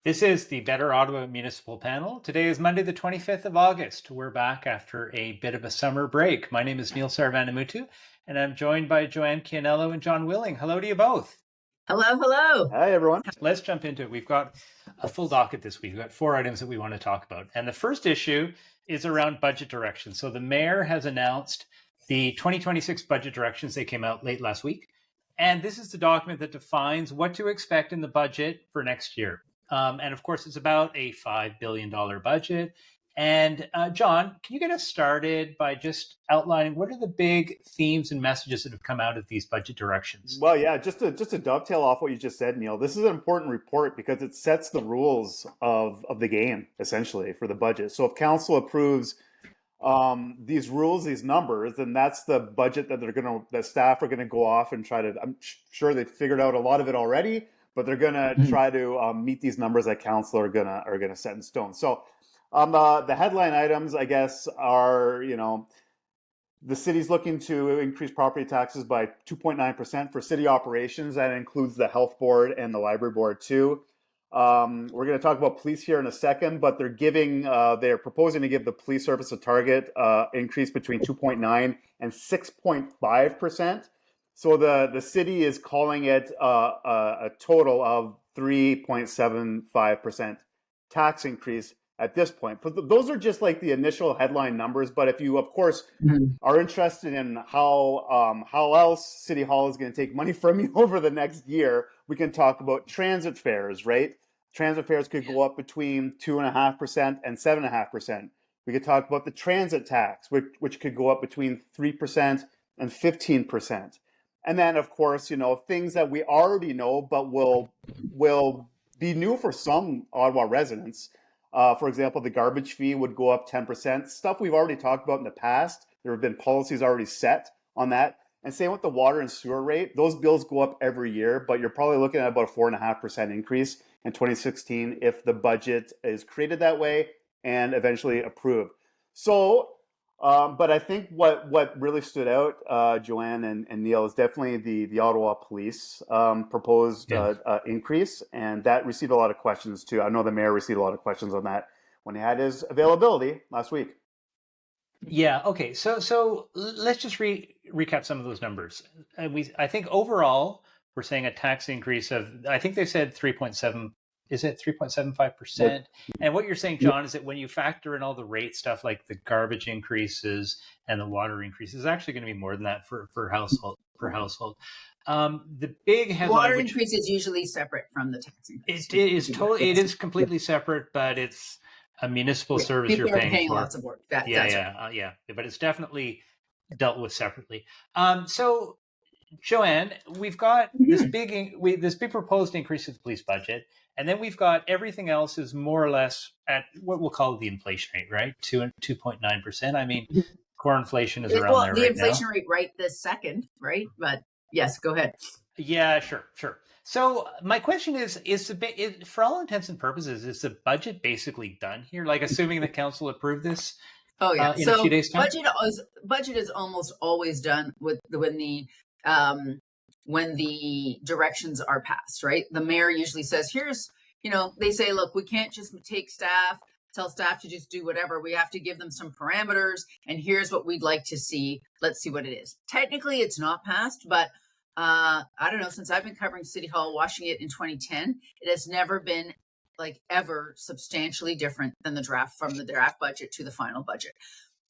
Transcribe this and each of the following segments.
This is the Better Ottawa Municipal Panel. Today is Monday, the 25th of August. We're back after a bit of a summer break. My name is Neil Sarvanamutu, and I'm joined by Joanne Chianello and John Willing. Hello to you both. Hello, hello. Hi, everyone. Let's jump into it. We've got a full docket this week. We've got 4 items that we want to talk about. And the first issue is around budget direction. So the mayor has announced the 2026 budget directions. They came out late last week. And this is the document that defines what to expect in the budget for next year. And of course, it's about a $5 billion budget. And John, can you get us started by just outlining what are the big themes and messages that have come out of these budget directions? Well, yeah, just to dovetail off what you just said, Neil, this is an important report because it sets the rules of the game, essentially, for the budget. So if council approves these rules, these numbers, then that's the budget that the staff are gonna go off and try to. I'm sure they've figured out a lot of it already, but they're gonna try to meet these numbers that council are gonna set in stone. So the headline items, I guess, are the city's looking to increase property taxes by 2.9% for city operations. That includes the health board and the library board too. We're going to talk about police here in a second, but they're proposing to give the police service a target increase between 2.9 and 6.5%. So the city is calling it a total of 3.75% tax increase at this point. But those are just like the initial headline numbers. But if you, of course, are interested in how else City Hall is going to take money from you over the next year, we can talk about transit fares, right? Transit fares could go up between 2.5% and 7.5%. We could talk about the transit tax, which could go up between 3% and 15%. And then, of course, things that we already know, but will be new for some Ottawa residents. For example, the garbage fee would go up 10%. Stuff we've already talked about in the past. There have been policies already set on that. And same with the water and sewer rate. Those bills go up every year, but you're probably looking at about a 4.5% increase in 2016 if the budget is created that way and eventually approved. So, but I think what really stood out, Joanne and Neil, is definitely the Ottawa Police proposed increase, and that received a lot of questions too. I know the mayor received a lot of questions on that when he had his availability last week. Yeah. Okay. So let's just recap some of those numbers. I think overall we're saying a tax increase of, I think they said 3.7. Is it 3.75%? And what you're saying, John, is that when you factor in all the rate stuff like the garbage increases and the water increases, it's actually going to be more than that for household. The big headline, water increase is usually separate from the tax increase. It is completely separate, but it's a municipal service People you're are paying for. lots of work. But it's definitely dealt with separately. So, Joanne, we've got this big proposed increase of the police budget, and then we've got everything else is more or less at what we'll call the inflation rate, right? 2.9%. I mean, core inflation is around there. The inflation rate right this second, right? But yes, go ahead. Yeah, sure. So my question is for all intents and purposes, is the budget basically done here? Like, assuming the council approved this? Oh yeah. In a few days' time? Budget is almost always done when the directions are passed, right? The mayor usually says, here's, they say, look, we can't just tell staff to just do whatever. We have to give them some parameters, and here's what we'd like to see. Let's see what it is. Technically, it's not passed, but I don't know, since I've been covering City Hall, watching it in 2010, it has never been ever substantially different than the draft budget to the final budget.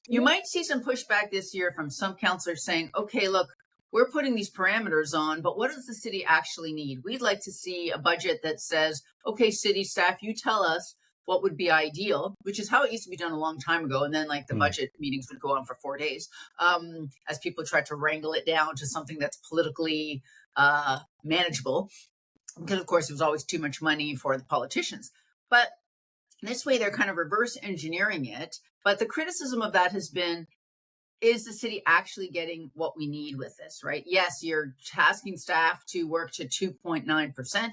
You might see some pushback this year from some councillors saying, okay, look, we're putting these parameters on, but what does the city actually need? We'd like to see a budget that says, okay, city staff, you tell us what would be ideal, which is how it used to be done a long time ago. And then the budget meetings would go on for 4 days as people tried to wrangle it down to something that's politically manageable. Because, of course, it was always too much money for the politicians. But this way, they're kind of reverse engineering it. But the criticism of that has been, is the city actually getting what we need with this, right? Yes, you're tasking staff to work to 2.9%.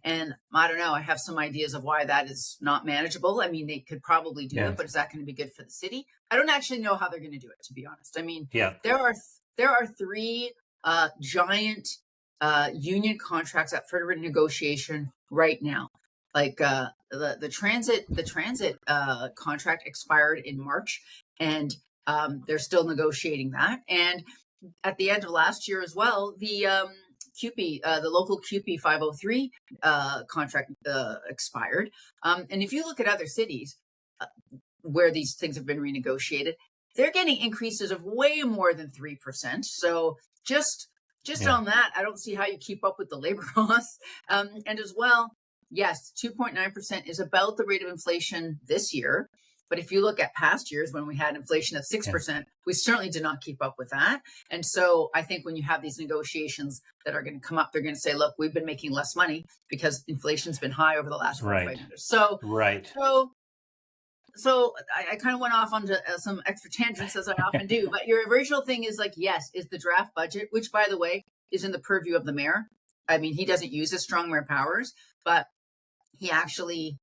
And I don't know, I have some ideas of why that is not manageable. I mean, they could probably do it, but is that going to be good for the city? I don't actually know how they're going to do it, to be honest. I mean, there are 3 giant union contracts up for negotiation right now. Like the transit contract expired in March, and they're still negotiating that. And at the end of last year as well, the CUPE, the local CUPE 503 contract expired. And if you look at other cities where these things have been renegotiated, they're getting increases of way more than 3%. So just on that, I don't see how you keep up with the labor costs. And as well, yes, 2.9% is about the rate of inflation this year. But if you look at past years when we had inflation of 6%, we certainly did not keep up with that. And so I think when you have these negotiations that are going to come up, they're going to say, look, we've been making less money because inflation's been high over the last 4 or 5 years. So I kind of went off onto some extra tangents, as I often do. But your original thing is like, yes, is the draft budget, which, by the way, is in the purview of the mayor. I mean, he doesn't use his strong mayor powers, but he actually,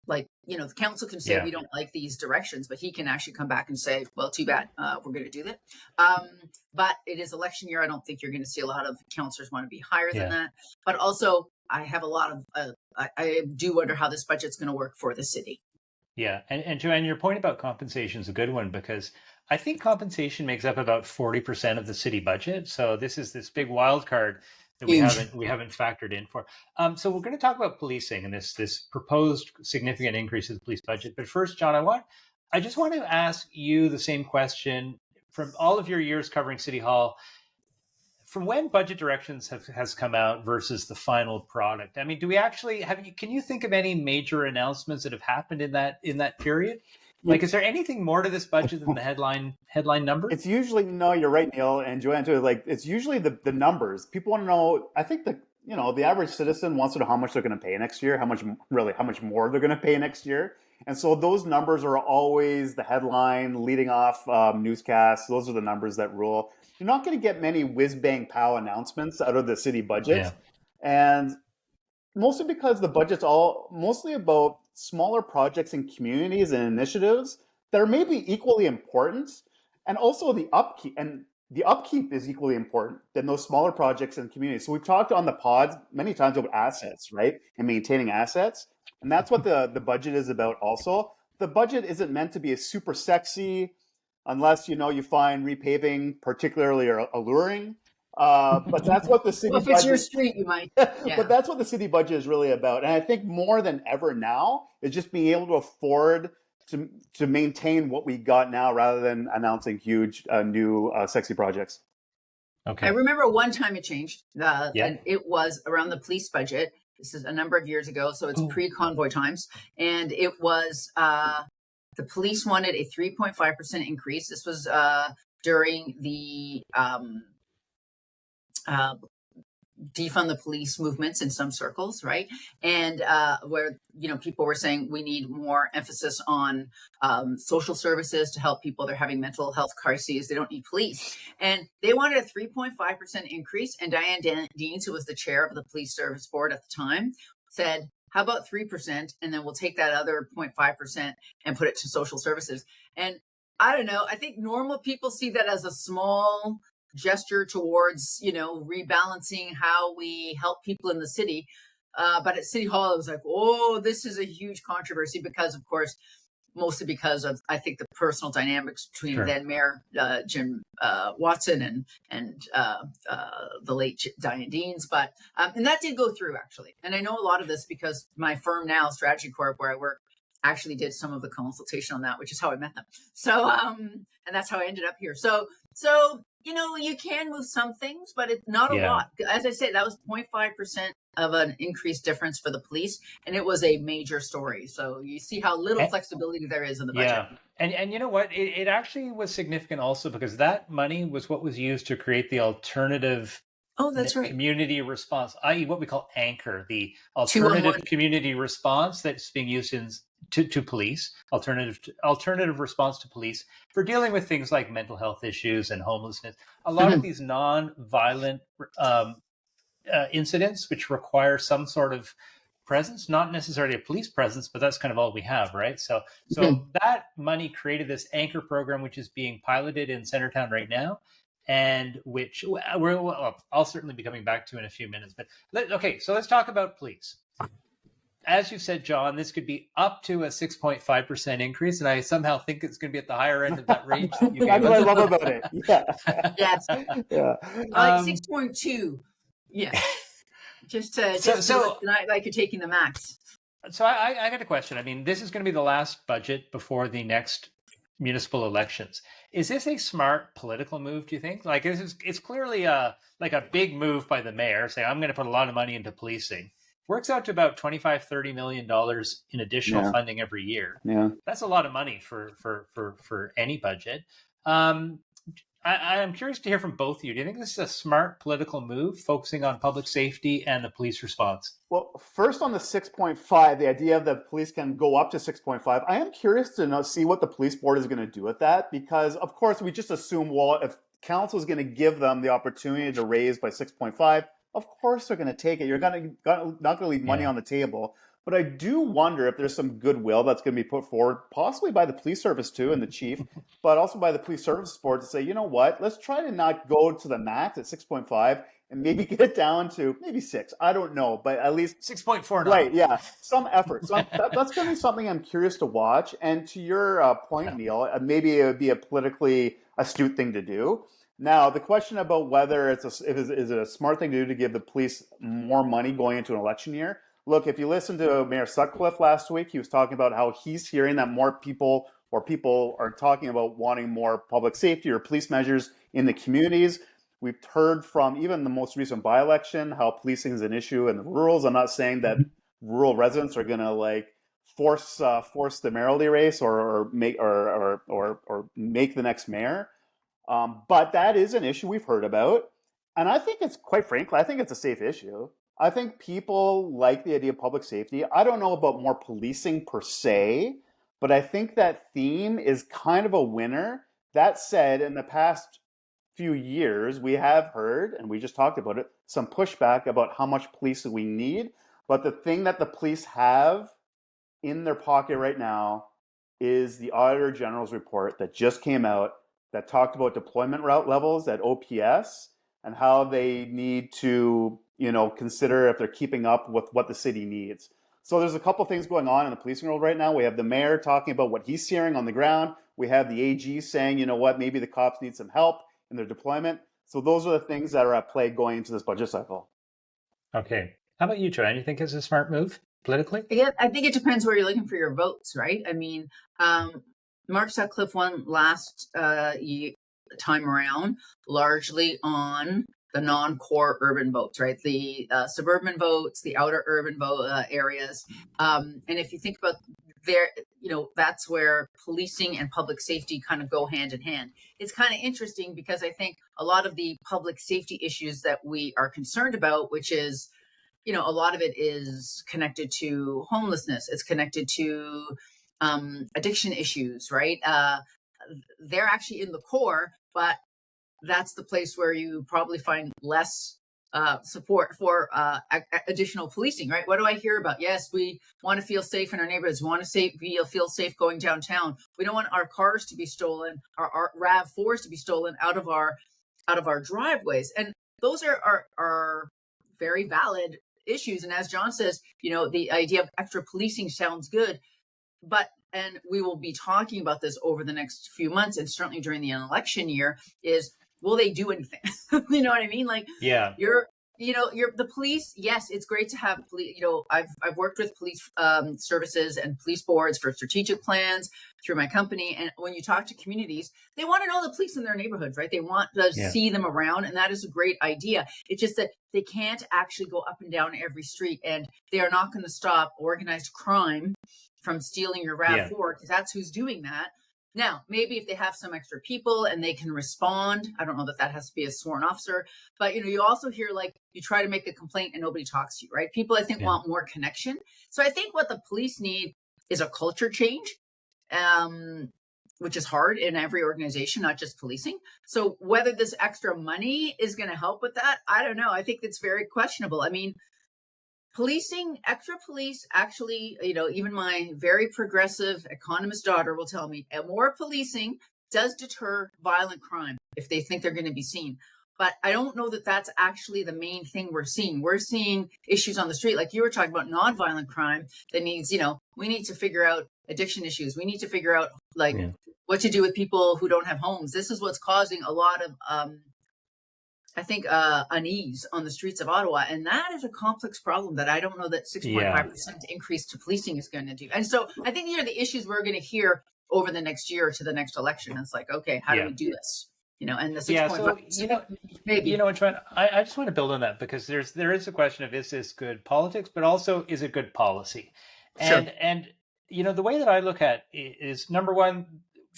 like, you know, the council can say we don't like these directions, but he can actually come back and say, well, too bad, we're going to do that. But it is election year. I don't think you're going to see a lot of councillors want to be higher than that. But also, I have a lot of, I do wonder how this budget's going to work for the city. Yeah. And Joanne, your point about compensation is a good one, because I think compensation makes up about 40% of the city budget. So this is this big wild card that we haven't factored in for. So we're going to talk about policing and this proposed significant increase in the police budget. But first, John, I just want to ask you the same question from all of your years covering City Hall. From when budget directions has come out versus the final product, I mean, do we actually can you think of any major announcements that have happened in that period? Like, is there anything more to this budget than the headline number? It's usually, no, you're right, Neil and Joanne too. Like, it's usually the numbers. People want to know. I think the average citizen wants to know how much they're going to pay next year, how much more they're going to pay next year. And so those numbers are always the headline leading off newscasts. Those are the numbers that rule. You're not going to get many whiz-bang pow announcements out of the city budget. And mostly because the budget's all mostly about smaller projects and communities and initiatives that are maybe equally important. And also the upkeep is equally important than those smaller projects and communities. So we've talked on the pods many times about assets, right? And maintaining assets. And that's what the budget is about also. The budget isn't meant to be a super sexy, unless, you find repaving particularly alluring. But that's what the city budget... Well, if it's your street, you might. Yeah. But that's what the city budget is really about. And I think more than ever now is just being able to afford to maintain what we got now rather than announcing huge new sexy projects. Okay. I remember one time it changed. And it was around the police budget. This is a number of years ago, so it's pre-convoy times. And it was... the police wanted a 3.5% increase. This was during the defund the police movements in some circles, right? And where, people were saying we need more emphasis on social services to help people. They're having mental health crises. They don't need police. And they wanted a 3.5% increase. And Diane Deans, who was the chair of the police service board at the time, said, how about 3%? And then we'll take that other 0.5% and put it to social services. And I don't know, I think normal people see that as a small gesture towards, rebalancing how we help people in the city. But at City Hall, it was like, oh, this is a huge controversy because, of course, mostly because of, I think, the personal dynamics between then Mayor Jim Watson and the late Diane Deans. But and that did go through, actually. And I know a lot of this because my firm now, Strategy Corp, where I work, actually did some of the consultation on that, which is how I met them. So and that's how I ended up here. So you can move some things, but it's not a lot. As I said, that was 0.5% of an increased difference for the police, and it was a major story. So you see how little flexibility there is in the budget. Yeah, and you know what? It actually was significant also because that money was what was used to create the alternative community response, i.e. what we call ANCHOR, the alternative community response that's being used to police, alternative response to police for dealing with things like mental health issues and homelessness. A lot of these non-violent incidents which require some sort of presence, not necessarily a police presence, but that's kind of all we have, right? So that money created this ANCHOR program, which is being piloted in Centertown right now, and which I'll certainly be coming back to in a few minutes. But so let's talk about police. as you said, John, this could be up to a 6.5% increase, and I somehow think it's going to be at the higher end of that range that you That's gave what I us. love about it. Yeah. Yes, Yeah. like 6.2. Yeah, just So like you're taking the max. So I got a question. I mean, this is going to be the last budget before the next municipal elections. Is this a smart political move, do you think? Like it's clearly like a big move by the mayor saying, I'm going to put a lot of money into policing. Works out to about $25-30 million in additional Yeah. funding every year. Yeah. That's a lot of money for any budget. Um, I'm curious to hear from both of you. Do you think this is a smart political move, focusing on public safety and the police response? Well, first on the 6.5, the idea that police can go up to 6.5, I am curious to see what the police board is going to do with that, because of course we just assume, well, if council is going to give them the opportunity to raise by 6.5, of course they're going to take it. You're not going to leave money on the table. But I do wonder if there's some goodwill that's going to be put forward, possibly by the police service too and the chief, but also by the police service board to say, you know what, let's try to not go to the max at 6.5 and maybe get it down to maybe 6. I don't know, but at least 6.4. Right, yeah, some effort. So that's going to be something I'm curious to watch. And to your point, Neil, maybe it would be a politically astute thing to do. Now, the question about whether is it a smart thing to do to give the police more money going into an election year. Look, if you listen to Mayor Sutcliffe last week, he was talking about how he's hearing that more people are talking about wanting more public safety or police measures in the communities. We've heard from even the most recent by-election how policing is an issue in the rurals. I'm not saying that rural residents are going to like force the mayoralty race or make the next mayor, but that is an issue we've heard about, and I think it's quite frankly, I think it's a safe issue. I think people like the idea of public safety. I don't know about more policing per se, but I think that theme is kind of a winner. That said, in the past few years, we have heard, and we just talked about it, some pushback about how much police we need. But the thing that the police have in their pocket right now is the Auditor General's report that just came out that talked about deployment route levels at OPS and how they need to, consider if they're keeping up with what the city needs. So there's a couple things going on in the policing world right now. We have the mayor talking about what he's hearing on the ground. We have the AG saying, you know what, maybe the cops need some help in their deployment. So those are the things that are at play going into this budget cycle. Okay. How about you, Joanne? You think it's a smart move politically? Yeah, I think it depends where you're looking for your votes, right? I mean, Mark Sutcliffe won last time around largely on the non-core urban votes, right? The suburban votes, the outer urban areas. And if you think about there, that's where policing and public safety kind of go hand in hand. It's kind of interesting because I think a lot of the public safety issues that we are concerned about, which is, a lot of it is connected to homelessness. It's connected to addiction issues, right? They're actually in the core, but that's the place where you probably find less support for additional policing, right? What do I hear about? Yes, we want to feel safe in our neighborhoods. We want to feel safe going downtown. We don't want our cars to be stolen, our RAV4s to be stolen out of our driveways. And those are very valid issues. And as John says, the idea of extra policing sounds good, and we will be talking about this over the next few months, and certainly during the election year, is will they do anything? You know what I mean? Like, yeah, you're the police. Yes, it's great to have police. I've worked with police services and police boards for strategic plans through my company. And when you talk to communities, they want to know the police in their neighborhoods, right? They want to see them around, and that is a great idea. It's just that they can't actually go up and down every street, and they are not going to stop organized crime from stealing your RAV4 because that's who's doing that. Now, maybe if they have some extra people and they can respond, I don't know that has to be a sworn officer, but you also hear like you try to make a complaint and nobody talks to you, right? People I think want more connection. So I think what the police need is a culture change, which is hard in every organization, not just policing. So whether this extra money is going to help with that, I don't know. I think it's very questionable. I mean, extra police, actually, even my very progressive economist daughter will tell me more policing does deter violent crime if they think they're going to be seen. But I don't know that that's actually the main thing we're seeing. We're seeing issues on the street, like you were talking about, nonviolent crime that needs, we need to figure out addiction issues. We need to figure out like what to do with people who don't have homes. This is what's causing a lot of, I think, unease on the streets of Ottawa. And that is a complex problem that I don't know that 6.5% increase to policing is going to do. And so I think these are the issues we're going to hear over the next year to the next election. It's like, okay, how do we do this? And the 6.5%. Maybe. Joanne, I just want to build on that, because there is a question of, is this good politics, but also, is it good policy? And the way that I look at it is, number one,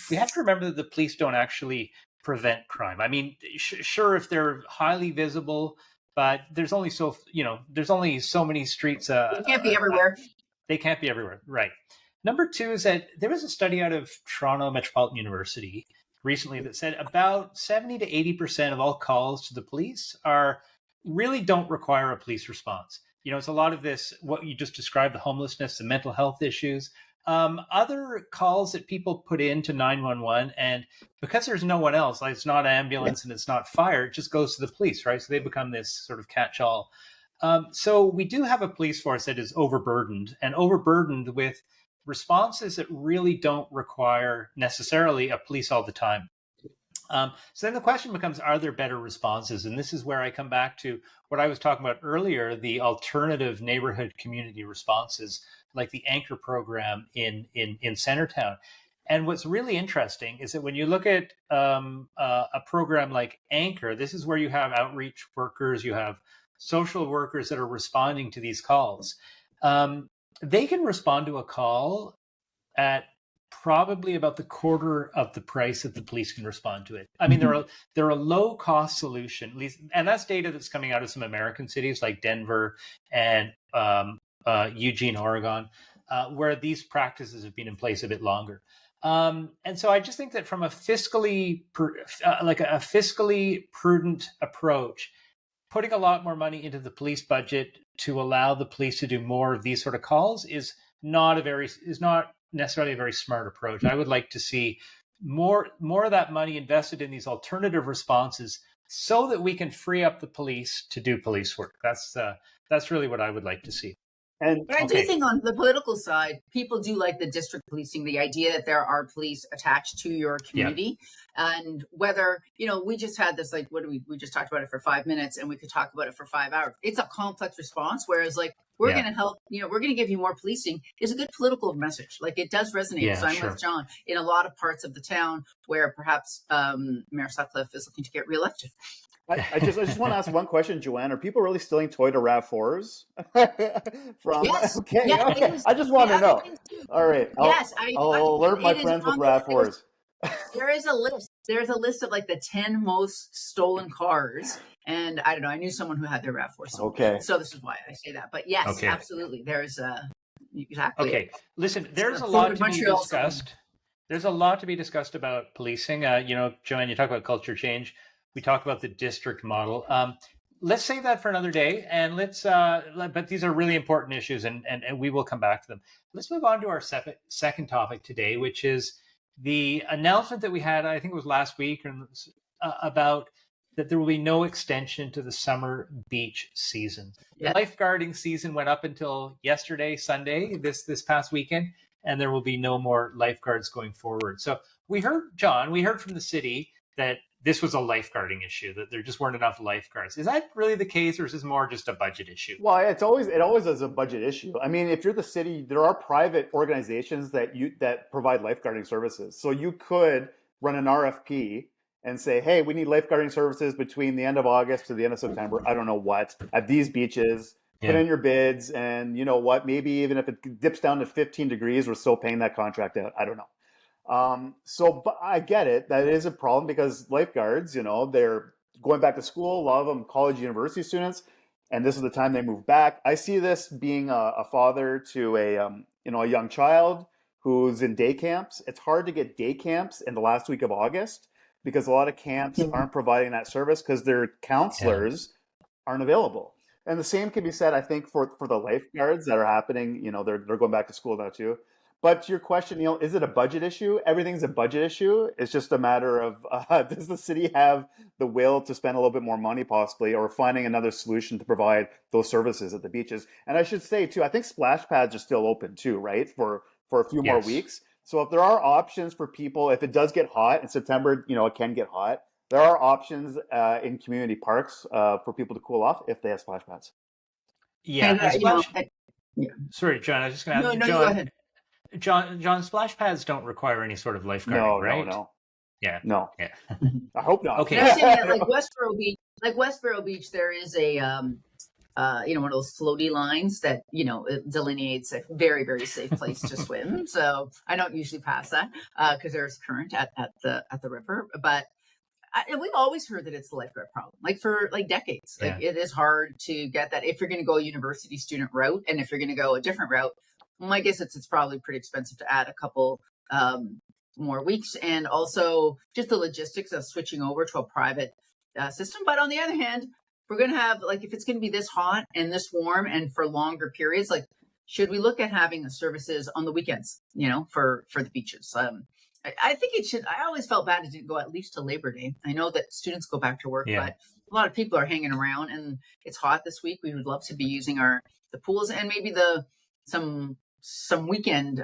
we have to remember that the police don't actually prevent crime. I mean, sure, if they're highly visible, but there's only so many streets. They can't be everywhere. They can't be everywhere, right? Number two is that there was a study out of Toronto Metropolitan University recently that said about 70 to 80% of all calls to the police really don't require a police response. It's a lot of this, what you just described, the homelessness, the mental health issues, other calls that people put into 911, and because there's no one else, like it's not ambulance and it's not fire, it just goes to the police, right? So they become this sort of catch-all. So we do have a police force that is overburdened with responses that really don't require necessarily a police all the time. So then the question becomes, are there better responses? And this is where I come back to what I was talking about earlier, the alternative neighborhood community responses, like the Anchor program in Centertown. And what's really interesting is that when you look at a program like Anchor, this is where you have outreach workers, you have social workers that are responding to these calls. They can respond to a call at probably about the quarter of the price that the police can respond to it. I mean, they're a low cost solution, at least, and that's data that's coming out of some American cities like Denver and Eugene, Oregon, where these practices have been in place a bit longer. And so I just think that from a fiscally prudent approach, putting a lot more money into the police budget to allow the police to do more of these sort of calls is not necessarily a very smart approach. I would like to see more of that money invested in these alternative responses so that we can free up the police to do police work. That's really what I would like to see. But I do think on the political side, people do like the district policing, the idea that there are police attached to your community. And whether, we just had this, like, we just talked about it for 5 minutes and we could talk about it for 5 hours. It's a complex response, whereas like, we're going to help, we're going to give you more policing is a good political message. Like it does resonate. So I'm with John in a lot of parts of the town where perhaps Mayor Sutcliffe is looking to get reelected. I just want to ask one question, Joanne. Are people really stealing Toyota RAV4s? Yes. Okay. Yeah, okay. I just want to know. All right. I'll alert my friends with RAV4s. There is a list. There's a list of like the 10 most stolen cars. And I don't know. I knew someone who had their RAV4 stolen. Okay. So this is why I say that. But yes, absolutely. There's exactly. Okay. Listen, there's a lot to be discussed. There's a lot to be discussed about policing. Joanne, you talk about culture change. We talk about the district model. Let's save that for another day, and but these are really important issues, and we will come back to them. Let's move on to our second topic today, which is the announcement that we had, I think it was last week, about that there will be no extension to the summer beach season. The lifeguarding season went up until yesterday, Sunday, this past weekend, and there will be no more lifeguards going forward. So we heard from the city that this was a lifeguarding issue, that there just weren't enough lifeguards. Is that really the case, or is this more just a budget issue? Well, it always is a budget issue. I mean, if you're the city, there are private organizations that provide lifeguarding services. So you could run an RFP and say, hey, we need lifeguarding services between the end of August to the end of September. I don't know what, at these beaches. Put in your bids, and you know what? Maybe even if it dips down to 15 degrees, we're still paying that contract out. I don't know. But I get it. That is a problem because lifeguards, they're going back to school. A lot of them college, university students, and this is the time they move back. I see this being a father to a young child who's in day camps. It's hard to get day camps in the last week of August because a lot of camps aren't providing that service because their counselors aren't available. And the same can be said, I think, for the lifeguards that are happening. They're going back to school now too. But to your question, Neil, is it a budget issue? Everything's a budget issue. It's just a matter of does the city have the will to spend a little bit more money, possibly, or finding another solution to provide those services at the beaches? And I should say too, I think splash pads are still open too, right? For a few more weeks. So if there are options for people, if it does get hot in September, it can get hot. There are options in community parks for people to cool off if they have splash pads. Yeah. Yeah. Sorry, John. I was just going to ask. No, you go ahead. John, splash pads don't require any sort of lifeguarding, right? No. Yeah. No. Yeah. I hope not. Okay. And I'm saying that, like Westboro Beach, there is a one of those floaty lines that it delineates a very, very safe place to swim. So I don't usually pass that because there's current at the river. But we've always heard that it's the lifeguard problem, like for decades. Like it is hard to get that if you're going to go a university student route, and if you're going to go a different route. Well, I guess it's probably pretty expensive to add a couple more weeks, and also just the logistics of switching over to a private system. But on the other hand, we're going to have if it's going to be this hot and this warm and for longer periods, should we look at having services on the weekends? For the beaches. I think it should. I always felt bad it didn't go at least to Labor Day. I know that students go back to work, but a lot of people are hanging around, and it's hot this week. We would love to be using the pools, and maybe some weekend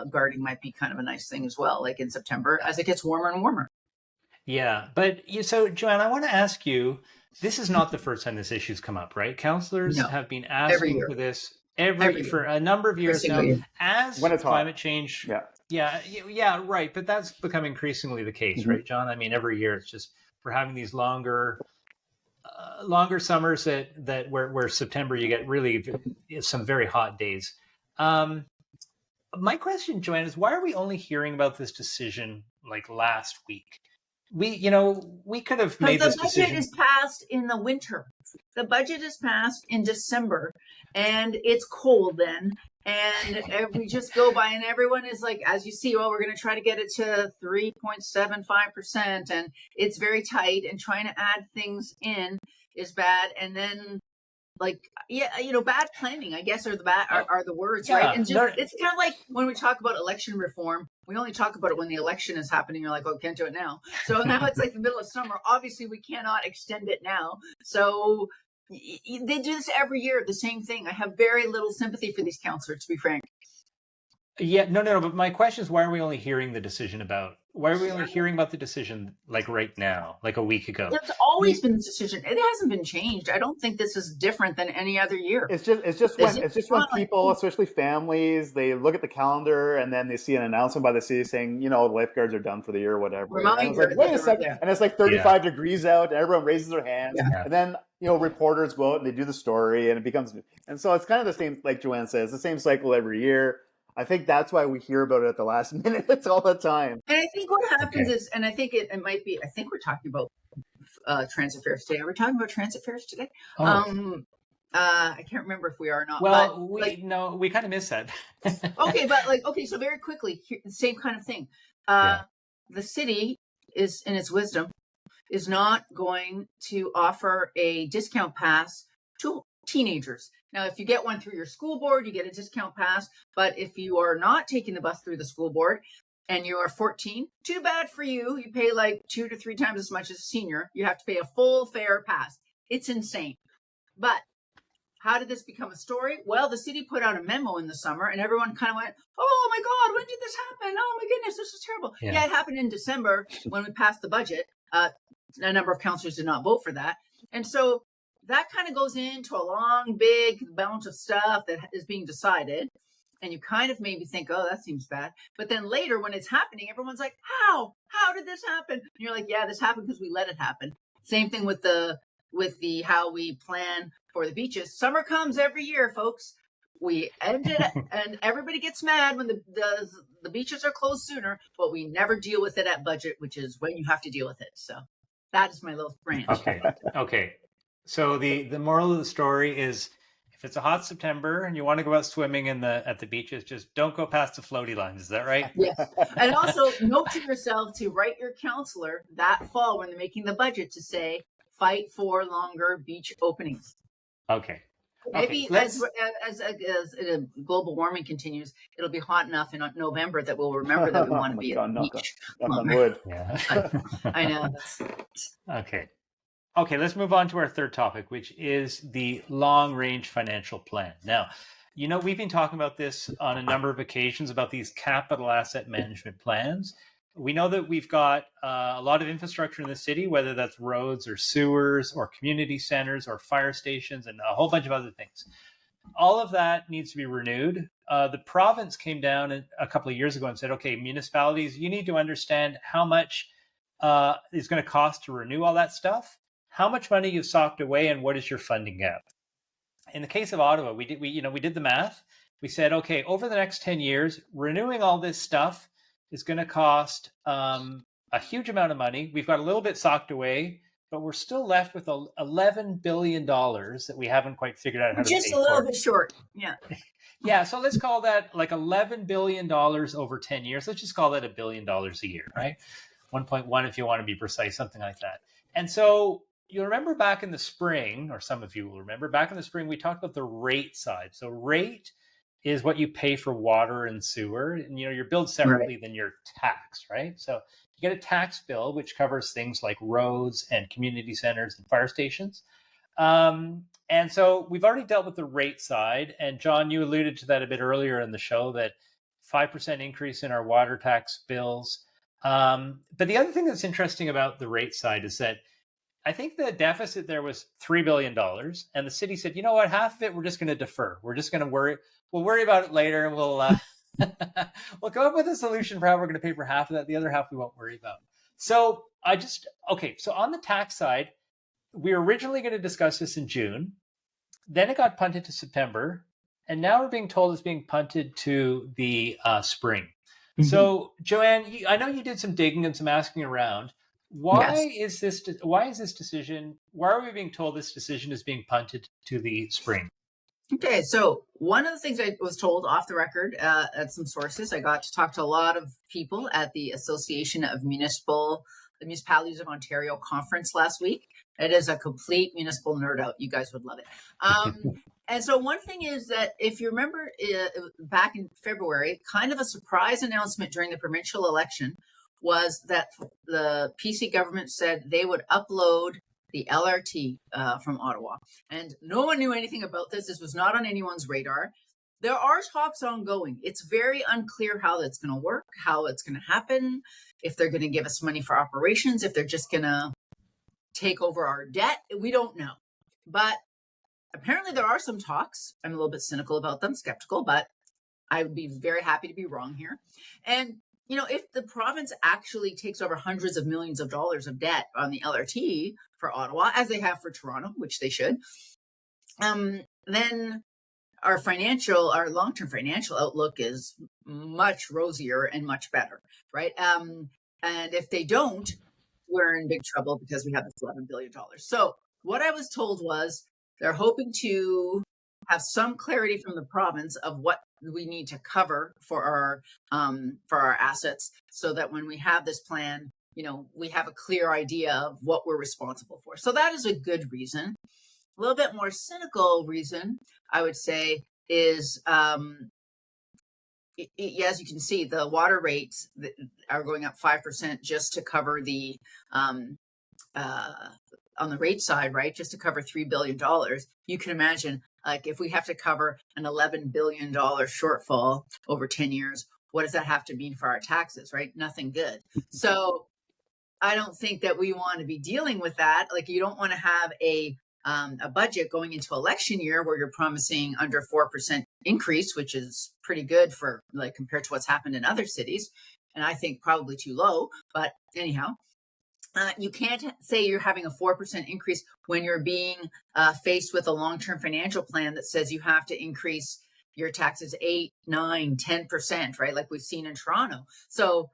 guarding might be kind of a nice thing as well, like in September as it gets warmer and warmer. Yeah, but so Joanne, I want to ask you, this is not the first time this issue's come up, right? Councillors have been asking for this for a number of years now. As when it's climate change, right. But that's become increasingly the case, right, John? I mean, every year it's just we're having these longer summers that where September you get really some very hot days. My question, Joanne, is why are we only hearing about this decision last week? We could have made this decision. The budget is passed in the winter. The budget is passed in December, and it's cold then. And we just go by, and everyone is as you see, we're going to try to get it to 3.75%, and it's very tight. And trying to add things in is bad. And then bad planning, I guess, are the words, right? And it's kind of like when we talk about election reform, we only talk about it when the election is happening. You're like, oh, can't do it now. So now it's the middle of summer. Obviously, we cannot extend it now. So they do this every year, the same thing. I have very little sympathy for these councillors, to be frank. Yeah, no. But my question is, why are we only hearing the decision about? Why are we only hearing about the decision right now, a week ago? It's always been the decision. It hasn't been changed. I don't think this is different than any other year. It's just when people, especially families, they look at the calendar and then they see an announcement by the city saying, the lifeguards are done for the year, or whatever. And it's wait a second, and it's 35 degrees out, and everyone raises their hands, and then reporters go out and they do the story, and it becomes, and so it's kind of the same, like Joanne says, the same cycle every year. I think that's why we hear about it at the last minute. It's all the time. And I think what happens is, and I think it might be, I think we're talking about transit fares today. Are we talking about transit fares today? Oh. I can't remember if we are or not. Well, we kind of missed that. Okay, but so very quickly, the same kind of thing. The city is, in its wisdom, is not going to offer a discount pass to teenagers. Now, if you get one through your school board, you get a discount pass. But if you are not taking the bus through the school board and you are 14, too bad for you. You pay 2 to 3 times as much as a senior. You have to pay a full fare pass. It's insane. But how did this become a story? Well, the city put out a memo in the summer and everyone kind of went, oh my God, when did this happen? Oh my goodness, this is terrible. Yeah, it happened in December when we passed the budget. A number of councillors did not vote for that. And so that kind of goes into a long, big amount of stuff that is being decided. And you kind of maybe think, oh, that seems bad. But then later when it's happening, everyone's like, how? How did this happen? And you're like, yeah, this happened because we let it happen. Same thing with the how we plan for the beaches. Summer comes every year, folks. We end it and everybody gets mad when the beaches are closed sooner, but we never deal with it at budget, which is when you have to deal with it. So that is my little rant. Okay. So the moral of the story is, if it's a hot September and you want to go out swimming at the beaches, just don't go past the floaty lines. Is that right? Yes. And also note to yourself to write your counselor that fall when they're making the budget to say, fight for longer beach openings. Okay. Maybe let's as global warming continues, it'll be hot enough in November that we'll remember that we want to Oh my be at God, the knock beach on longer. wood. yeah. I know. That's, Okay. Okay, let's move on to our third topic, which is the long range financial plan. Now, we've been talking about this on a number of occasions about these capital asset management plans. We know that we've got a lot of infrastructure in the city, whether that's roads or sewers or community centers or fire stations and a whole bunch of other things. All of that needs to be renewed. The province came down a couple of years ago and said, okay, municipalities, you need to understand how much is going to cost to renew all that stuff, how much money you've socked away, and what is your funding gap. In the case of Ottawa, we did the math. We said, okay, over the next 10 years, renewing all this stuff is going to cost a huge amount of money. We've got a little bit socked away, but we're still left with $11 billion that we haven't quite figured out how to pay for. just a little bit short. Yeah. Yeah, so let's call that like $11 billion over 10 years. Let's just call that $1 billion a year, right? 1.1 if you want to be precise, something like that. And so you'll remember back in the spring, or some of you will remember, back in the spring, we talked about the rate side. So rate is what you pay for water and sewer, and you're billed separately than your tax, right? So you get a tax bill, which covers things like roads and community centers and fire stations. And so we've already dealt with the rate side. And John, you alluded to that a bit earlier in the show, that 5% increase in our water tax bills. But the other thing that's interesting about the rate side is that I think the deficit there was $3 billion. And the city said, you know what, half of it, we're just going to defer. We're just going to worry. We'll worry about it later. And we'll come up with a solution for how we're going to pay for half of that. The other half we won't worry about. So so on the tax side, we were originally going to discuss this in June. Then it got punted to September. And now we're being told it's being punted to the spring. Mm-hmm. So, Joanne, I know you did some digging and some asking around. Why is this decision? Why are we being told this decision is being punted to the spring? Okay, so one of the things I was told off the record at some sources, I got to talk to a lot of people at the Association of Municipalities of Ontario conference last week. It is a complete municipal nerd out. You guys would love it. And so one thing is that if you remember back in February, kind of a surprise announcement during the provincial election was that the PC government said they would upload the LRT from Ottawa. And no one knew anything about this. This was not on anyone's radar. There are talks ongoing. It's very unclear how that's going to work, how it's going to happen, if they're going to give us money for operations, if they're just going to take over our debt. We don't know. But apparently there are some talks. I'm a little bit cynical about them, skeptical, but I would be very happy to be wrong here. And, if the province actually takes over hundreds of millions of dollars of debt on the LRT for Ottawa, as they have for Toronto, which they should, then our long-term financial outlook is much rosier and much better, right? And if they don't, we're in big trouble because we have this $11 billion. So what I was told was they're hoping to have some clarity from the province of what we need to cover for our assets, so that when we have this plan, we have a clear idea of what we're responsible for. So that is a good reason. A little bit more cynical reason, I would say, is as you can see, the water rates are going up 5% just to cover the on the rate side, right? Just to cover $3 billion. You can imagine, like, if we have to cover an $11 billion shortfall over 10 years, what does that have to mean for our taxes, right? Nothing good. So I don't think that we want to be dealing with that. Like, you don't want to have a budget going into election year where you're promising under 4% increase, which is pretty good for, like, compared to what's happened in other cities. And I think probably too low, but anyhow. You can't say you're having a 4% increase when you're being faced with a long-term financial plan that says you have to increase your taxes 8, 9, 10%, right? Like we've seen in Toronto. So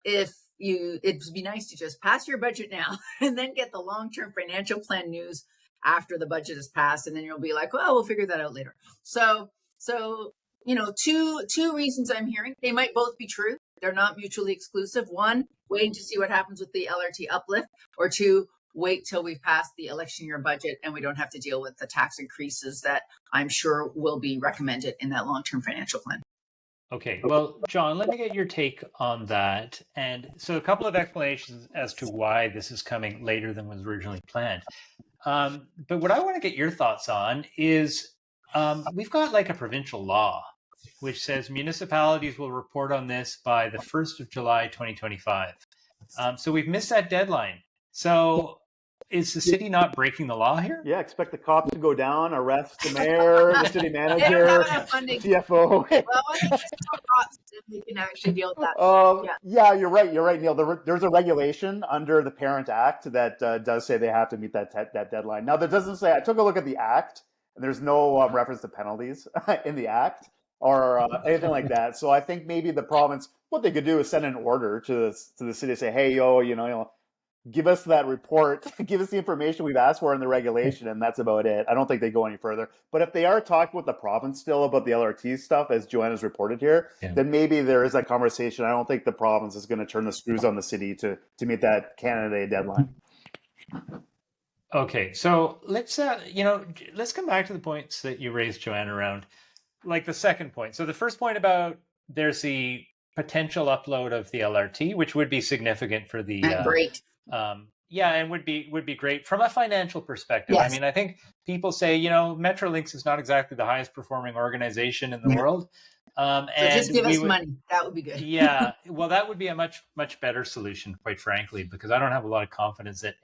it'd be nice to just pass your budget now and then get the long-term financial plan news after the budget is passed. And then you'll be like, well, we'll figure that out later. So two reasons I'm hearing. They might both be true. They're not mutually exclusive. One, waiting to see what happens with the LRT uplift, or two, wait till we've passed the election year budget and we don't have to deal with the tax increases that I'm sure will be recommended in that long-term financial plan. Okay, well, John, let me get your take on that. And so a couple of explanations as to why this is coming later than was originally planned. But what I want to get your thoughts on is we've got like a provincial law which says municipalities will report on this by the 1st of July, 2025. So we've missed that deadline. So is the city not breaking the law here? Yeah, expect the cops to go down, arrest the mayor, the city manager, the CFO. Well, I think it's still cops and they can actually deal with that. Yeah, you're right. You're right, Neil. There's a regulation under the Parent Act that does say they have to meet that deadline. Now, that doesn't say. I took a look at the Act, and there's no reference to penalties in the Act or anything like that. So I think maybe the province, what they could do is send an order to the city to say, hey, give us that report, give us the information we've asked for in the regulation, and that's about it. I don't think they go any further. But if they are talking with the province still about the LRT stuff, as Joanna's reported here, then maybe there is that conversation. I don't think the province is going to turn the screws on the city to meet that Canada Day deadline. Okay, so let's come back to the points that you raised, Joanna, around like the second point. So the first point about there's the potential upload of the LRT, which would be significant for the great. And would be great from a financial perspective. Yes. I mean, I think people say, Metrolinx is not exactly the highest performing organization in the world. So just give us money. That would be good. Yeah. Well, that would be a much, much better solution, quite frankly, because I don't have a lot of confidence that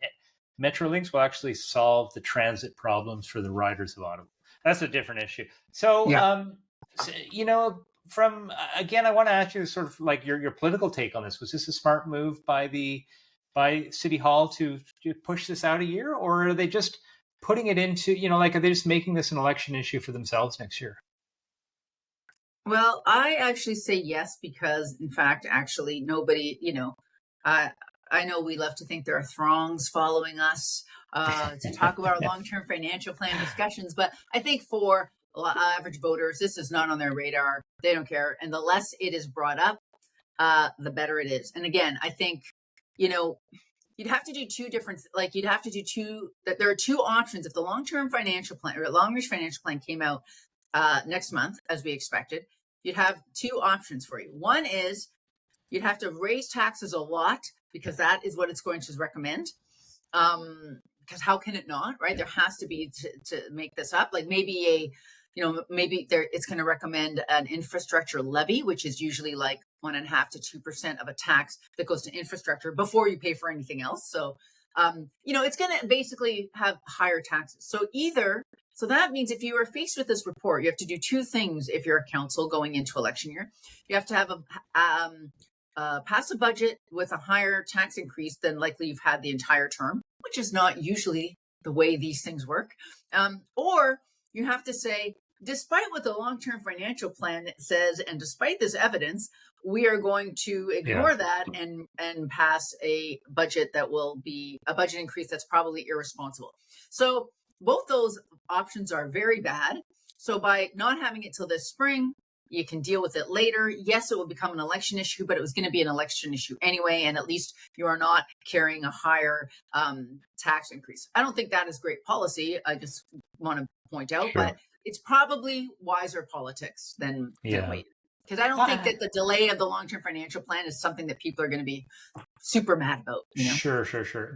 Metrolinx will actually solve the transit problems for the riders of Ottawa. That's a different issue. So, I want to ask you sort of like your political take on this. Was this a smart move by City Hall to push this out a year, or are they just putting it into, are they just making this an election issue for themselves next year? Well, I actually say yes, because in fact, actually nobody, I know we love to think there are throngs following us to talk about our long-term financial plan discussions, but I think for average voters, this is not on their radar. They don't care. And the less it is brought up, the better it is. And again, I think, you'd have to do there are two options. If the long-term financial plan or long-range financial plan came out next month, as we expected, you'd have two options for you. One is you'd have to raise taxes a lot, because that is what it's going to recommend. Because how can it not, right? There has to be to make this up. Like maybe it's going to recommend an infrastructure levy, which is usually like 1.5% to 2% of a tax that goes to infrastructure before you pay for anything else. So, it's going to basically have higher taxes. So that means if you are faced with this report, you have to do two things. If you're a council going into election year, you have to have pass a budget with a higher tax increase than likely you've had the entire term, which is not usually the way these things work. Or you have to say, despite what the long-term financial plan says, and despite this evidence, we are going to ignore that and pass a budget that will be a budget increase that's probably irresponsible. So both those options are very bad. So by not having it till this spring, you can deal with it later. Yes, it will become an election issue, but it was going to be an election issue anyway. And at least you are not carrying a higher tax increase. I don't think that is great policy. I just want to point out, but it's probably wiser politics than wait. Because I don't think that the delay of the long-term financial plan is something that people are going to be super mad about. Sure.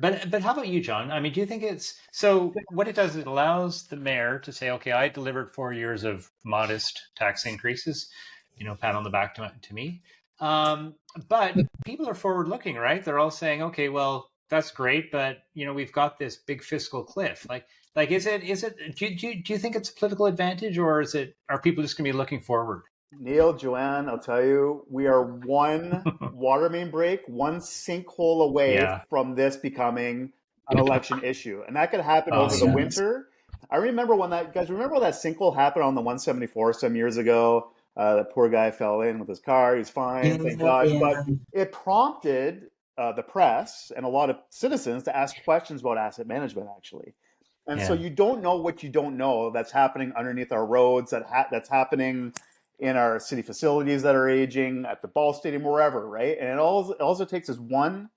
But how about you, John? I mean, do you think so what it does is it allows the mayor to say, okay, I delivered 4 years of modest tax increases, pat on the back to me. But people are forward looking, right? They're all saying, okay, well, that's great, but we've got this big fiscal cliff. Like, is it, do you think it's a political advantage, or are people just going to be looking forward? Neil, Joanne, I'll tell you, we are one water main break, one sinkhole away from this becoming an election issue. And that could happen over the winter. I remember when that sinkhole happened on the 174 some years ago. That poor guy fell in with his car. He's fine, thank God. But it prompted the press and a lot of citizens to ask questions about asset management, actually. And so you don't know what you don't know that's happening underneath our roads, that's happening in our city facilities that are aging, at the ball stadium, wherever, right? And it also takes is one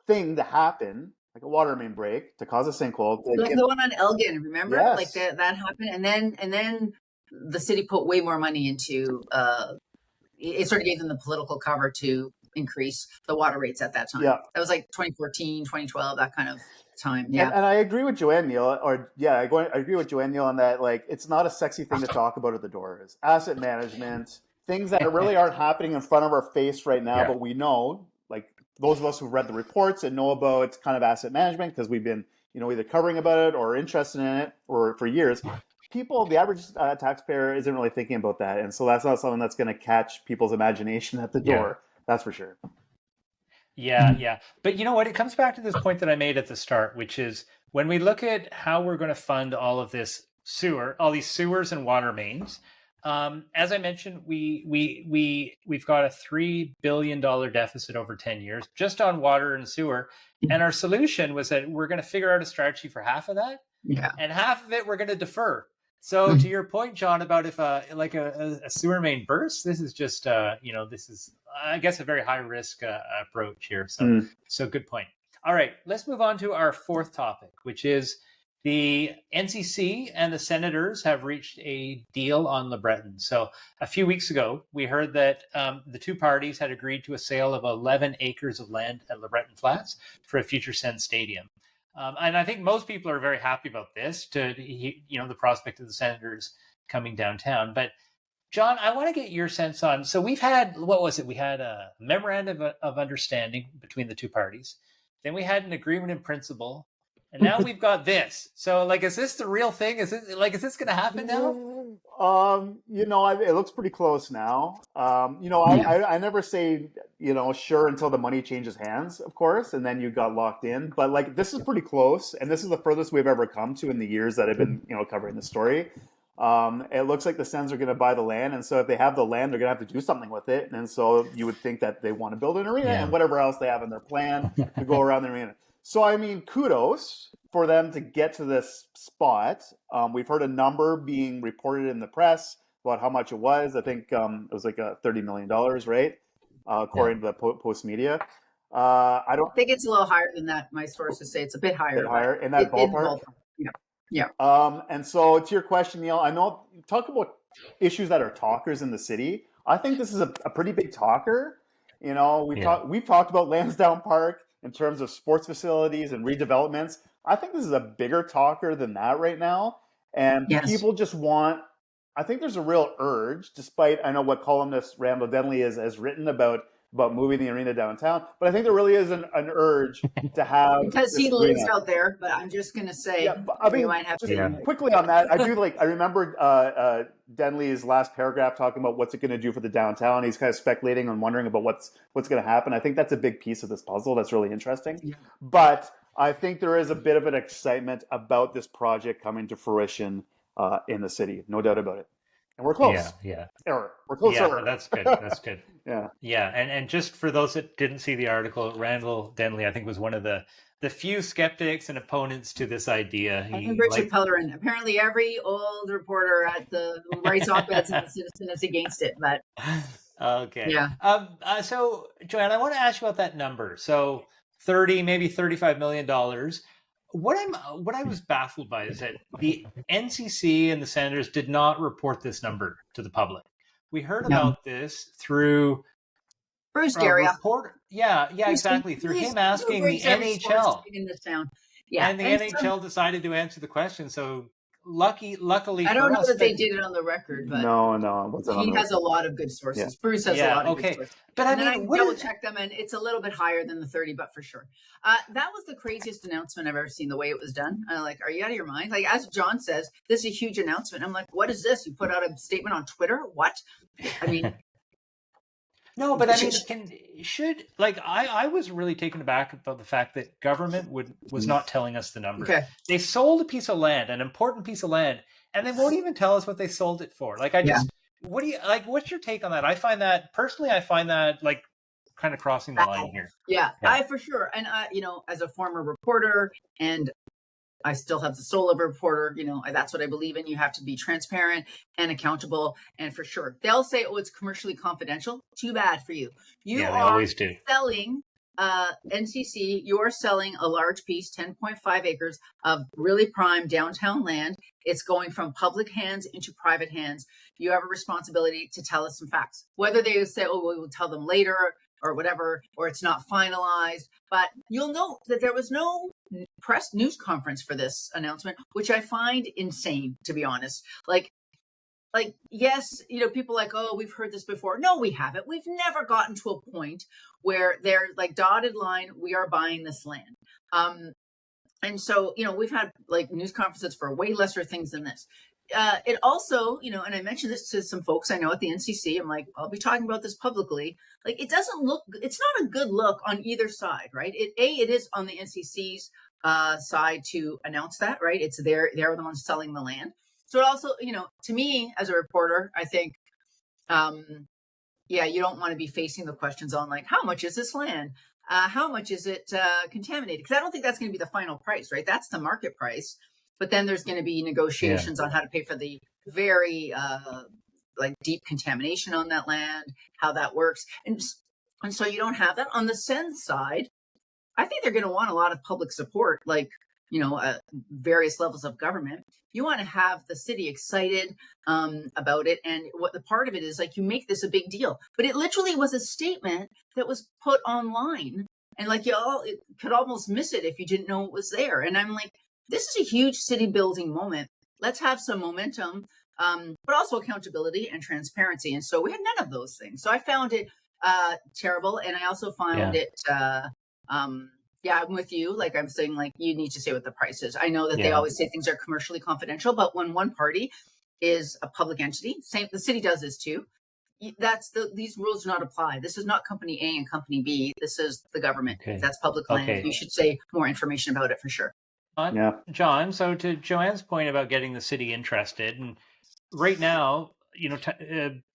thing to happen like a water main break to cause a sinkhole. Like the one on Elgin, remember? Yes. Like that happened, and then the city put way more money into. It sort of gave them the political cover to increase the water rates at that time. Yeah. That was like 2014, 2012, that kind of time. Yeah. And I agree with Joanne Neal, I agree with Joanne Neal on that. Like, it's not a sexy thing to talk about at the door. Is asset management, things that really aren't happening in front of our face right now, but we know, like those of us who've read the reports and know about kind of asset management because we've been, either covering about it or interested in it or for years. People, the average taxpayer isn't really thinking about that. And so that's not something that's going to catch people's imagination at the door. That's for sure. Yeah. But you know what? It comes back to this point that I made at the start, which is when we look at how we're going to fund all of this all these sewers and water mains, as I mentioned, we've got a $3 billion deficit over 10 years just on water and sewer. And our solution was that we're going to figure out a strategy for half of that. Yeah. And half of it we're going to defer. So to your point, John, about if a sewer main bursts, this is just, this is, I guess, a very high risk approach here. So good point. All right, let's move on to our fourth topic, which is the NCC and the senators have reached a deal on LeBreton. So a few weeks ago, we heard that the two parties had agreed to a sale of 11 acres of land at LeBreton Flats for a future Sens stadium. And I think most people are very happy about this, the prospect of the Senators coming downtown. But John, I want to get your sense on, so we've had, we had a memorandum of understanding between the two parties. Then we had an agreement in principle. And now we've got this. So, is this the real thing? Is this going to happen now? It looks pretty close now. I never say, sure until the money changes hands, of course, and then you got locked in. But this is pretty close, and this is the furthest we've ever come to in the years that I've been, covering the story. It looks like the Sens are going to buy the land, and so if they have the land, they're going to have to do something with it. And so you would think that they want to build an arena and whatever else they have in their plan to go around the arena. So, kudos for them to get to this spot. We've heard a number being reported in the press about how much it was. I think it was like $30 million, right? According to the Post media. I think it's a little higher than that. My sources say it's a bit higher. In that ballpark? Yeah. And so to your question, Neil, I know talk about issues that are talkers in the city. I think this is a pretty big talker. We've talked about Lansdowne Park in terms of sports facilities and redevelopments. I think this is a bigger talker than that right now. And people just I think there's a real urge, despite I know what columnist Randall Denley has written about moving the arena downtown, but I think there really is an urge to have because he lives out there. But I'm just going to say, you might have to quickly on that. I remember Denley's last paragraph talking about what's it going to do for the downtown. He's kind of speculating and wondering about what's going to happen. I think that's a big piece of this puzzle. That's really interesting. Yeah. But I think there is a bit of an excitement about this project coming to fruition in the city, no doubt about it. And we're close. Yeah. We're close. Yeah, that's good. That's good. Yeah. And just for those that didn't see the article, Randall Denley, I think, was one of the few skeptics and opponents to this idea. And Richard Pellerin. Apparently, every old reporter at the writes op-eds in the Citizen is against it. But okay. Yeah. So, Joanne, I want to ask you about that number. So, $30, maybe $35 million. What I was baffled by is that the NCC and the Senators did not report this number to the public. We heard about this through Bruce Daria. Exactly. Through him asking the NHL. In this town. Yeah. And the NHL decided to answer the question. So luckily, I don't know that they did it on the record, but no, he has a lot of good sources. Yeah. Bruce has a lot of good sources. But I double check them, and it's a little bit higher than the 30, but for sure. That was the craziest announcement I've ever seen. The way it was done, I'm like, are you out of your mind? Like, as John says, this is a huge announcement. I'm like, what is this? You put out a statement on Twitter? What? I mean. No, but I mean, I was really taken aback about the fact that government was not telling us the number. Okay. They sold a piece of land, an important piece of land, and they won't even tell us what they sold it for. What do you what's your take on that? I find that kind of crossing the line here. Yeah, I for sure. And as a former reporter, and I still have the soul of a reporter, that's what I believe in. You have to be transparent and accountable. And for sure, they'll say, oh, it's commercially confidential. Too bad for you. You are always do. selling NCC, you're selling a large piece, 10.5 acres of really prime downtown land. It's going from public hands into private hands. You have a responsibility to tell us some facts. Whether they say, oh, we will tell them later or whatever, or it's not finalized. But you'll note that there was no press news conference for this announcement, which I find insane, to be honest. Like, yes, people like, oh, we've heard this before. No, we haven't. We've never gotten to a point where they're like dotted line, we are buying this land. And so, we've had like news conferences for way lesser things than this. It also, and I mentioned this to some folks I know at the NCC. I'm like, I'll be talking about this publicly. Like, it's not a good look on either side, right? It is on the NCC's side to announce that, right? They're the ones selling the land. So it also, to me as a reporter, I think, you don't want to be facing the questions on like, how much is this land? How much is it contaminated? Because I don't think that's going to be the final price, right? That's the market price. But then there's going to be negotiations on how to pay for the very deep contamination on that land, how that works. And so you don't have that. On the Sens side, I think they're going to want a lot of public support, like, various levels of government. You want to have the city excited about it. And what the part of it is, like, you make this a big deal. But it literally was a statement that was put online. And like, it could almost miss it if you didn't know it was there. And I'm like, this is a huge city building moment. Let's have some momentum, but also accountability and transparency. And so we had none of those things. So I found it terrible. And I also found it I'm with you. Like, I'm saying, like, you need to say what the price is. I know that they always say things are commercially confidential, but when one party is a public entity, the city does this too. These rules do not apply. This is not company A and company B. This is the government. Okay. That's public land. Okay. You should say more information about it for sure. John, so to Joanne's point about getting the city interested, and right now,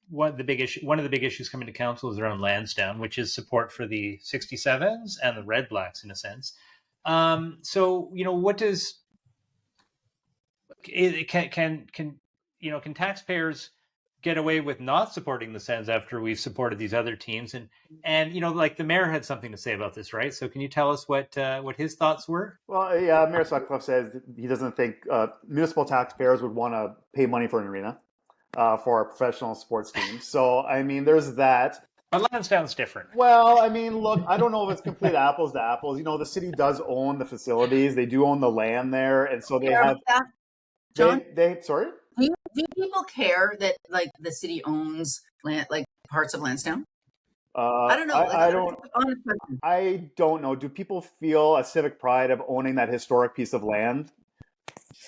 one of the big issues coming to council is around Lansdowne, which is support for the 67s and the Red Blacks in a sense. So, what does can taxpayers get away with not supporting the Sens after we've supported these other teams? And like the mayor had something to say about this, right? So can you tell us what his thoughts were? Well, yeah, Mayor Sutcliffe says he doesn't think municipal taxpayers would want to pay money for an arena for a professional sports team. So, I mean, there's that. But Lansdowne's different. Well, I mean, look, I don't know if it's complete apples to apples. The city does own the facilities. They do own the land there. And so they have... John? Sorry? Do people care that, like, the city owns land, like parts of Lansdowne? I don't know. I don't know. Do people feel a civic pride of owning that historic piece of land?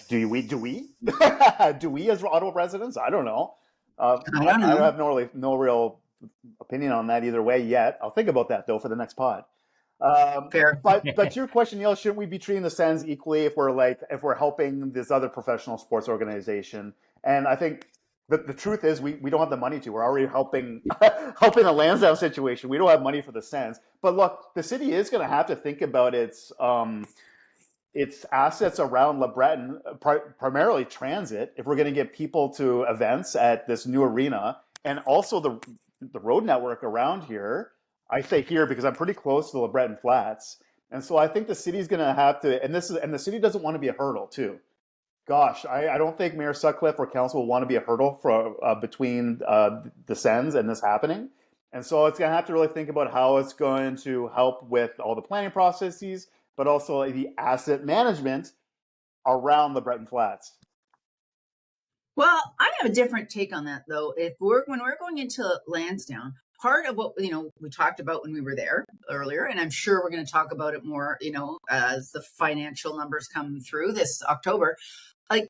Do we? Do we as Ottawa residents? I don't know. I have no real opinion on that either way yet. I'll think about that though for the next pod. Fair. But to your question, Neil, shouldn't we be treating the Sens equally if we're helping this other professional sports organization? And I think the truth is we don't have the money to. We're already helping the Lansdowne situation. We don't have money for the Sens. But look, the city is going to have to think about its assets around LeBreton, primarily transit, if we're going to get people to events at this new arena, and also the road network around here. I say here because I'm pretty close to the LeBreton Flats, and so I think the city's going to have to, and the city doesn't want to be a hurdle too. Gosh, I don't think Mayor Sutcliffe or council will want to be a hurdle for between the Sens and this happening, and so it's going to have to really think about how it's going to help with all the planning processes, but also the asset management around the LeBreton Flats. Well, I have a different take on that though. When we're going into Lansdowne, part of what we talked about when we were there earlier, and I'm sure we're going to talk about it more, as the financial numbers come through this October. Like,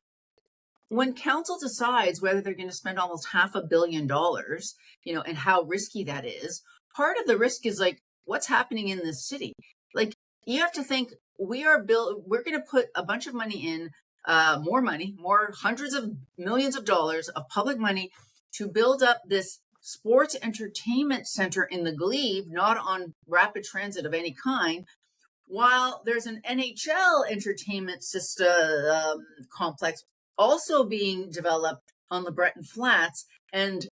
when council decides whether they're going to spend almost $500 million, and how risky that is, part of the risk is like what's happening in this city. Like, you have to think we're going to put a bunch of money in, more hundreds of millions of dollars of public money to build up this sports entertainment center in the glebe, not on rapid transit of any kind, while there's an NHL entertainment system complex also being developed on the LeBreton Flats. And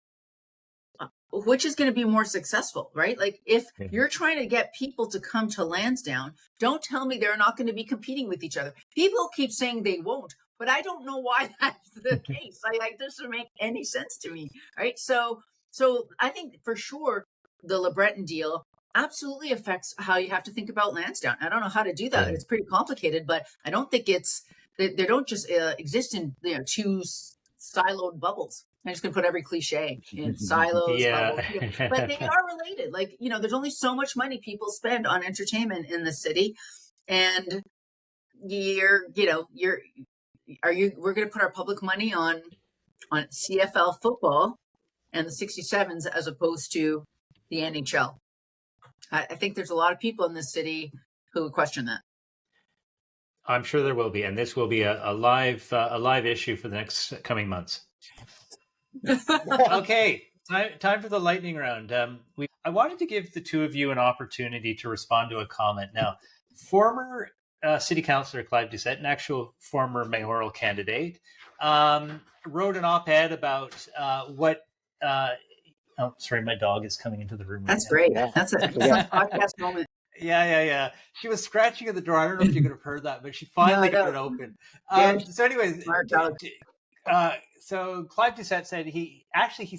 which is going to be more successful, right? Like if you're trying to get people to come to Lansdowne, don't tell me they're not going to be competing with each other. People keep saying they won't, but I don't know why that's the case. Like this doesn't make any sense to me, right? So I think for sure the LeBreton deal absolutely affects how you have to think about Lansdowne. I don't know how to do that. It's pretty complicated, but I don't think they don't just exist in two siloed bubbles. I'm just going to put every cliche in silos, bubbles, but they are related. Like, there's only so much money people spend on entertainment in the city. And we're going to put our public money on CFL football and the 67s as opposed to the NHL. I think there's a lot of people in this city who question that. I'm sure there will be, and this will be a live issue for the next coming months. Okay, time for the lightning round. I wanted to give the two of you an opportunity to respond to a comment. Now, former City Councillor Clive Doucette, an actual former mayoral candidate, wrote an op-ed about what. Oh, sorry, my dog is coming into the room. That's great. Yeah. That's a podcast moment. Yeah. She was scratching at the door. I don't know if you could have heard that, but she finally got it open. So anyways, so Clive Doucette said he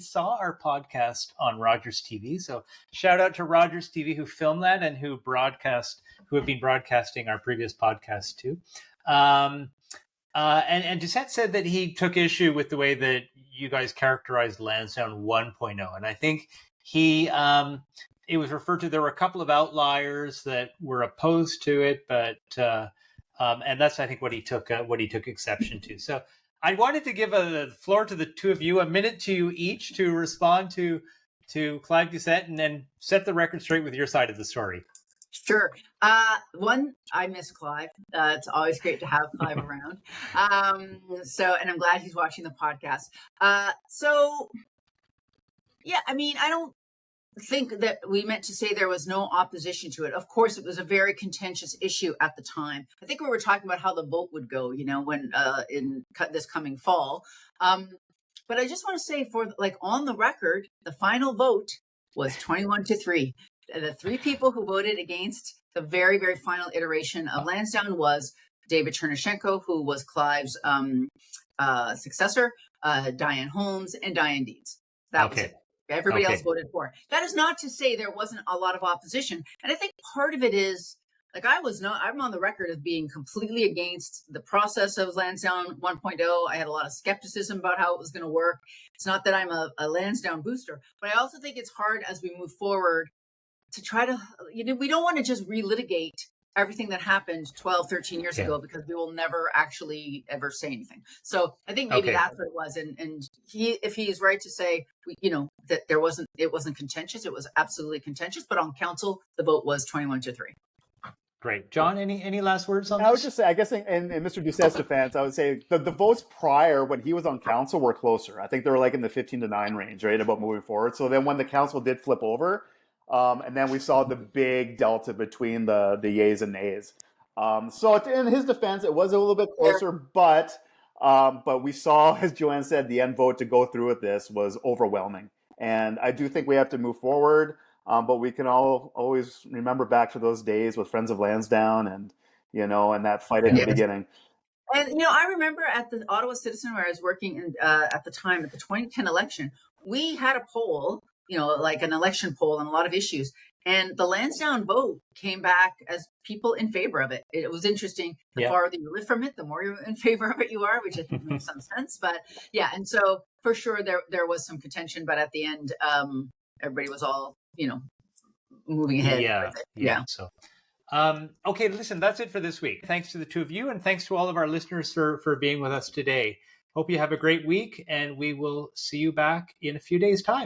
saw our podcast on Rogers TV. So shout out to Rogers TV who filmed that and who have been broadcasting our previous podcast too. And Doucette said that he took issue with the way that you guys characterized Lansdowne 1.0. And I think it was referred to, there were a couple of outliers that were opposed to it, but and that's, I think, what he took exception to. So I wanted to give the floor to the two of you, a minute to you each to respond to Clive Doucette and then set the record straight with your side of the story. Sure. One, I miss Clive. It's always great to have Clive around. And I'm glad he's watching the podcast. I don't think that we meant to say there was no opposition to it. Of course, it was a very contentious issue at the time. I think we were talking about how the vote would go, when in this coming fall. But I just want to say, on the record, the final vote was 21-3. The three people who voted against the very, very final iteration of Lansdowne was David Chernyshenko, who was Clive's successor, Diane Holmes, and Diane Deeds. That was it. Everybody else voted for it. That is not to say there wasn't a lot of opposition. And I think part of it is, I'm on the record as being completely against the process of Lansdowne 1.0. I had a lot of skepticism about how it was going to work. It's not that I'm a Lansdowne booster, but I also think it's hard as we move forward to try to, we don't want to just relitigate everything that happened 12, 13 years ago, because we will never actually ever say anything. So I think maybe that's what it was. And if he is right to say, that it wasn't contentious, it was absolutely contentious, but on council, the vote was 21-3. Great. John, any last words on this? I would just say, I guess in Mr. Doucette's defense, I would say the votes prior when he was on council were closer. I think they were like in the 15-9 range, right, about moving forward. So then when the council did flip over, and then we saw the big delta between the yays and nays. So in his defense, it was a little bit closer, but we saw, as Joanne said, the end vote to go through with this was overwhelming. And I do think we have to move forward, but we can all always remember back to those days with Friends of Lansdowne and that fight at the beginning. And, I remember at the Ottawa Citizen where I was working at the time, at the 2010 election, we had a poll, like an election poll on a lot of issues. And the Lansdowne vote came back as people in favor of it. It was interesting. The farther you live from it, the more you're in favor of it you are, which I think makes some sense. But and so for sure there was some contention, but at the end, everybody was all, moving ahead. Yeah. So, okay, listen, that's it for this week. Thanks to the two of you, and thanks to all of our listeners for being with us today. Hope you have a great week, and we will see you back in a few days' time.